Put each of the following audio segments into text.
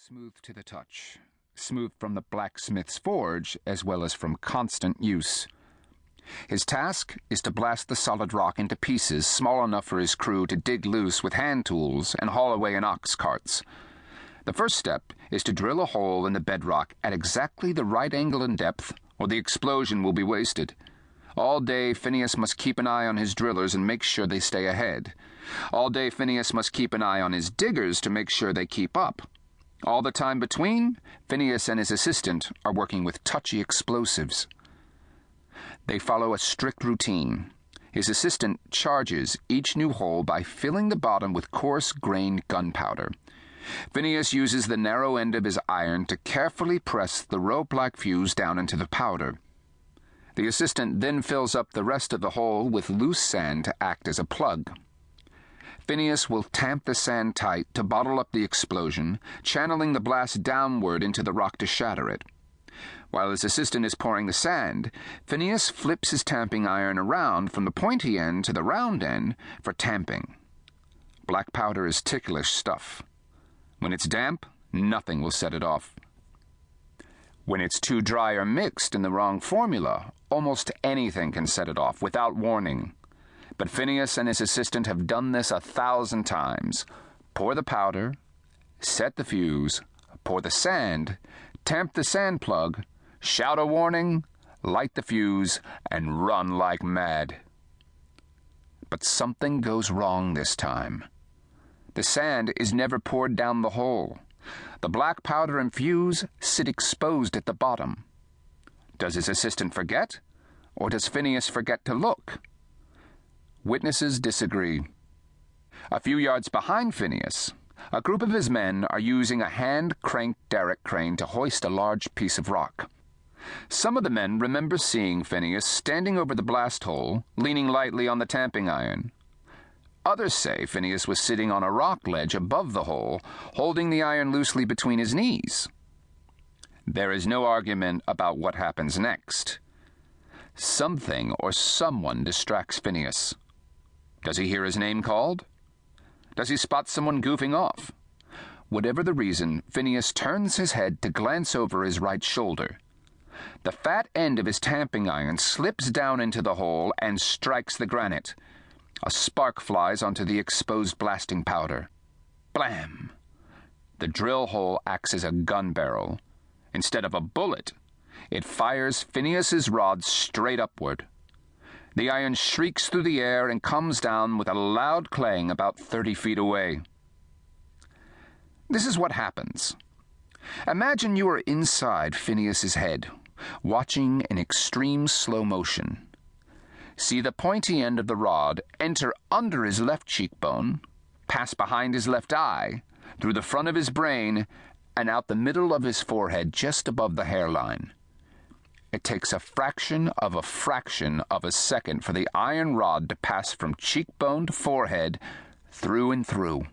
smooth to the touch, smooth from the blacksmith's forge as well as from constant use. His task is to blast the solid rock into pieces small enough for his crew to dig loose with hand tools and haul away in ox carts. The first step is to drill a hole in the bedrock at exactly the right angle and depth, or the explosion will be wasted. All day, Phineas must keep an eye on his drillers and make sure they stay ahead. All day, Phineas must keep an eye on his diggers to make sure they keep up. All the time between, Phineas and his assistant are working with touchy explosives. They follow a strict routine. His assistant charges each new hole by filling the bottom with coarse-grained gunpowder. Phineas uses the narrow end of his iron to carefully press the rope-like fuse down into the powder. The assistant then fills up the rest of the hole with loose sand to act as a plug. Phineas will tamp the sand tight to bottle up the explosion, channeling the blast downward into the rock to shatter it. While his assistant is pouring the sand, Phineas flips his tamping iron around from the pointy end to the round end for tamping. Black powder is ticklish stuff. When it's damp, nothing will set it off. When it's too dry or mixed in the wrong formula, almost anything can set it off without warning. But Phineas and his assistant have done this 1,000 times. Pour the powder, set the fuse, pour the sand, tamp the sand plug, shout a warning, light the fuse, and run like mad. But something goes wrong this time. The sand is never poured down the hole. The black powder and fuse sit exposed at the bottom. Does his assistant forget, or does Phineas forget to look? Witnesses disagree. A few yards behind Phineas, a group of his men are using a hand-cranked derrick crane to hoist a large piece of rock. Some of the men remember seeing Phineas standing over the blast hole, leaning lightly on the tamping iron. Others say Phineas was sitting on a rock ledge above the hole, holding the iron loosely between his knees. There is no argument about what happens next. Something or someone distracts Phineas. Does he hear his name called? Does he spot someone goofing off? Whatever the reason, Phineas turns his head to glance over his right shoulder. The fat end of his tamping iron slips down into the hole and strikes the granite. A spark flies onto the exposed blasting powder. Blam! The drill hole acts as a gun barrel. Instead of a bullet, it fires Phineas's rod straight upward. The iron shrieks through the air and comes down with a loud clang about 30 feet away. This is what happens. Imagine you are inside Phineas's head, watching in extreme slow motion. See the pointy end of the rod enter under his left cheekbone, pass behind his left eye, through the front of his brain, and out the middle of his forehead just above the hairline. It takes a fraction of a second for the iron rod to pass from cheekbone to forehead, through and through.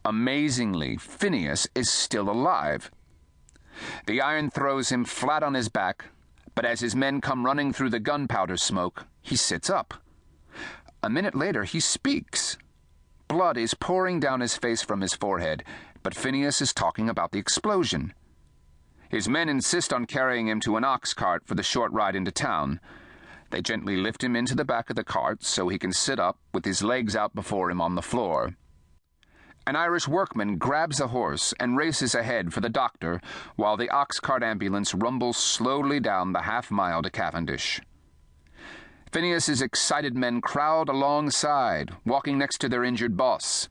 Amazingly, Phineas is still alive. The iron throws him flat on his back, but as his men come running through the gunpowder smoke, he sits up. A minute later, he speaks. Blood is pouring down his face from his forehead, but Phineas is talking about the explosion. His men insist on carrying him to an ox cart for the short ride into town. They gently lift him into the back of the cart so he can sit up with his legs out before him on the floor. An Irish workman grabs a horse and races ahead for the doctor while the ox cart ambulance rumbles slowly down the half-mile to Cavendish. Phineas's excited men crowd alongside, walking next to their injured boss.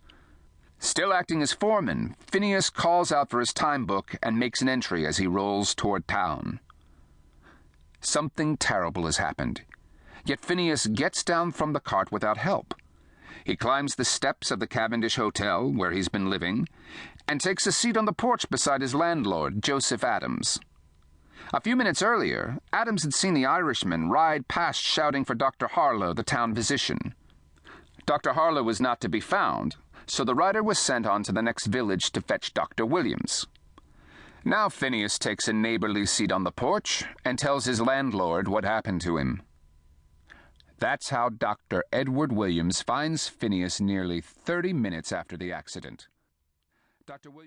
Still acting as foreman, Phineas calls out for his time book and makes an entry as he rolls toward town. Something terrible has happened, yet Phineas gets down from the cart without help. He climbs the steps of the Cavendish Hotel, where he's been living, and takes a seat on the porch beside his landlord, Joseph Adams. A few minutes earlier, Adams had seen the Irishman ride past shouting for Dr. Harlow, the town physician. Dr. Harlow was not to be found, so the rider was sent on to the next village to fetch Dr. Williams. Now Phineas takes a neighborly seat on the porch and tells his landlord what happened to him. That's how Dr. Edward Williams finds Phineas nearly 30 minutes after the accident. Dr. Williams